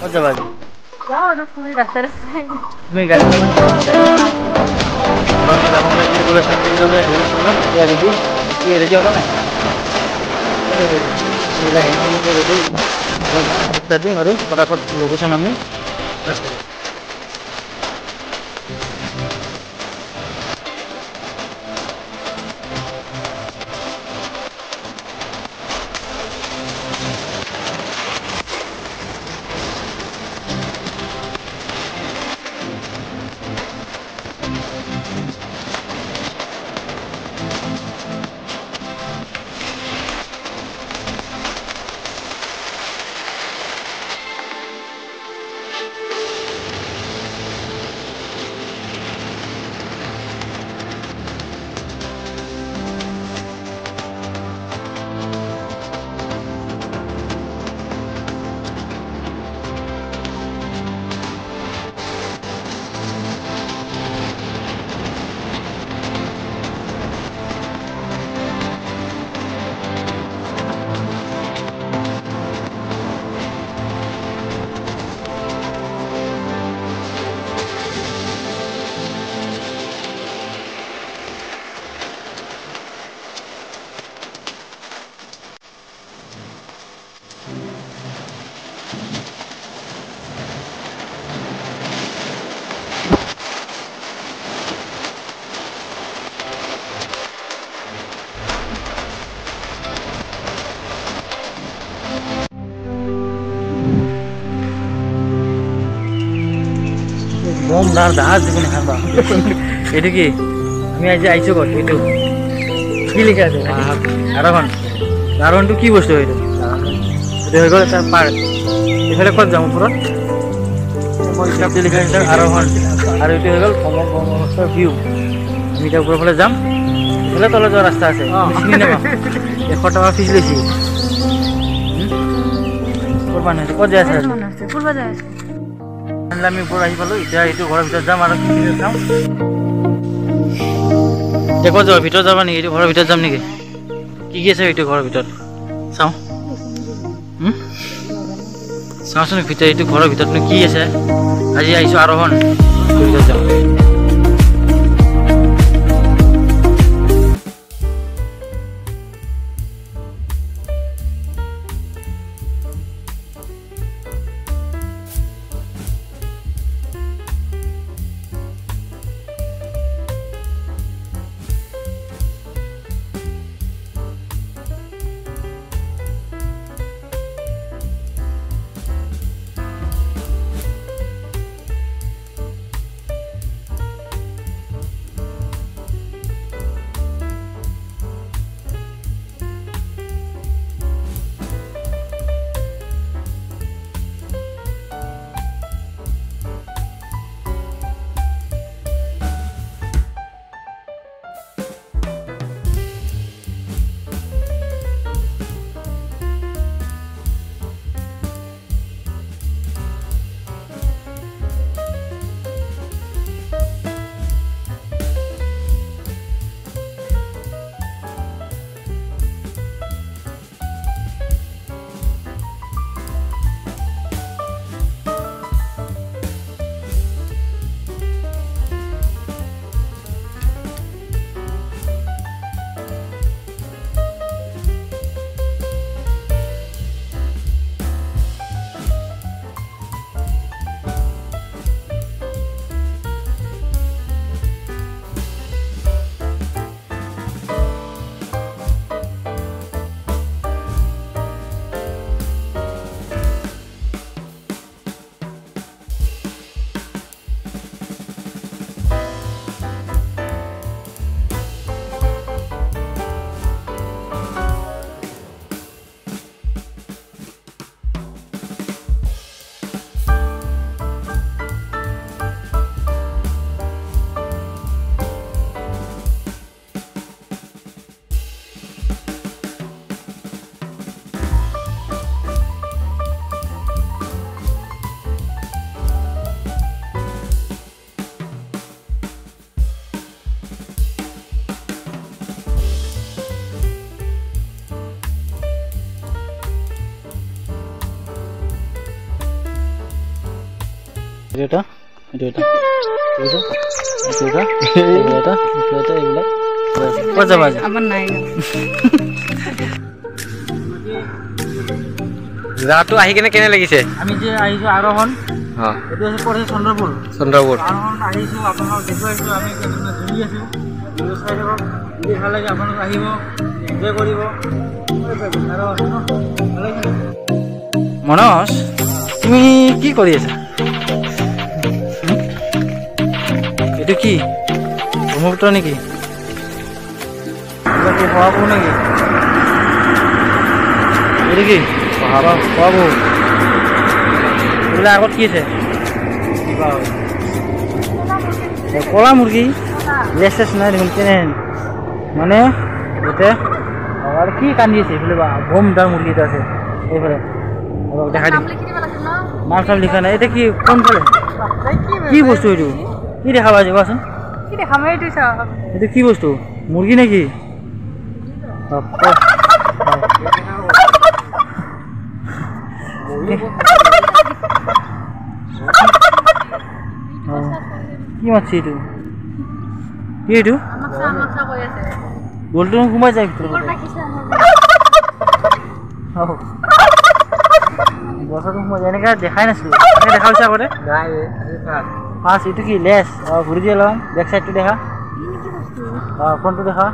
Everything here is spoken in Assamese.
ক'ত যাবা আজি? ৰাস্তাৰে তুমি গাড়ী ৰেডি হ'লা নাই? দিম আৰু পটাপট লোকেশ্যন আমি বম দাঁড় জাহাজ দেখুন খাবা এটা কি আমি আজ আইছো কত এইটো কি লিখা আছে আরোহণ আরোহণটো কি বস্তু এইটো এটা হৈ গ'ল এটা পাৰ্ক এইফালে ক'ত যাম ওপৰত লিখা আছে আৰোহণ আৰু এইটো হৈ গ'ল ব্ৰহ্মপুত্ৰৰ ভিউ আমি এতিয়া ওপৰৰ ফালে যাম এইফালে তলে যোৱা ৰাস্তা আছে চিনি নাপাম 100 টকা ফিজ লৈছি ক'ত মানুহ আছে ক'ত যাই আছে আমি ওপৰত আহি পালো এতিয়া এইটো ঘৰৰ ভিতৰত যাম আৰু কি চাওঁ ক'ত যাবা ভিতৰত যাবা নেকি এইটো ঘৰৰ ভিতৰত যাম নেকি কি কি আছে এইটো ঘৰৰ ভিতৰত চাওঁ চাওঁচোন ভিতৰত এইটো ঘৰৰ ভিতৰতনো কি আছে আজি আহিছোঁ আৰোহণ ভিতৰত যাওঁ এটা এটা এটা এটা এটা এটা এইবিলাক ক'ত যাবা আজি? আমার নাই জাহাজটো আহি কেনে কেনে লাগিছে? আমি যে আহিছোঁ আৰোহণ, অঁ এইটো আছে পৰিছে চন্দ্ৰপুৰ। চন্দ্ৰপুৰ আৰোহণ আহিছোঁ, আপোনালোকক দেখুৱাইছোঁ। আমি ঘূৰি আছোঁ, ভিডিঅ' চাই থাকক। যদি ভাল লাগে আপোনালোক আহিব, এনজয় কৰিব। মনোজ, তুমি কি কৰি আছা? এইটো কি ব্ৰহ্মপুত্ৰ নেকি? শহাপহু নেকি? এইটো কি শহাপহু? এইবিলাক আগত কি আছে? কলা মুৰ্গী লেচ চেচ নাই দেখোন। কেনে মানে গোটেই আৰু কি কান্দি আছে এইফালে? ভোম তাৰ মুৰ্গী এটা আছে এইফালে, দেখাই দিম। নাম চাম লিখা নাই। এতিয়া কি কোনফালে কি বস্তু? এইটো কি দেখা পাইছে কোৱাচোন? কি দেখাম এইটো চাওক। এইটো কি বস্তু? মুৰ্গী নেকি? কি মাছ এইটো? কি এইটো? আমাক কৈ আছে গলটো সোমাই যায় ভিতৰত। গছতো সোমাই যায়, এনেকৈ দেখাই নাছিলোঁ। এনেকৈ দেখা হৈছে আগতে ফাৰ্ষ্ট। এইটো কি লেছ? ঘূৰি দিয়ে অলপমান, বেক চাইডটো দেখা, ফ্ৰণ্টটো দেখা।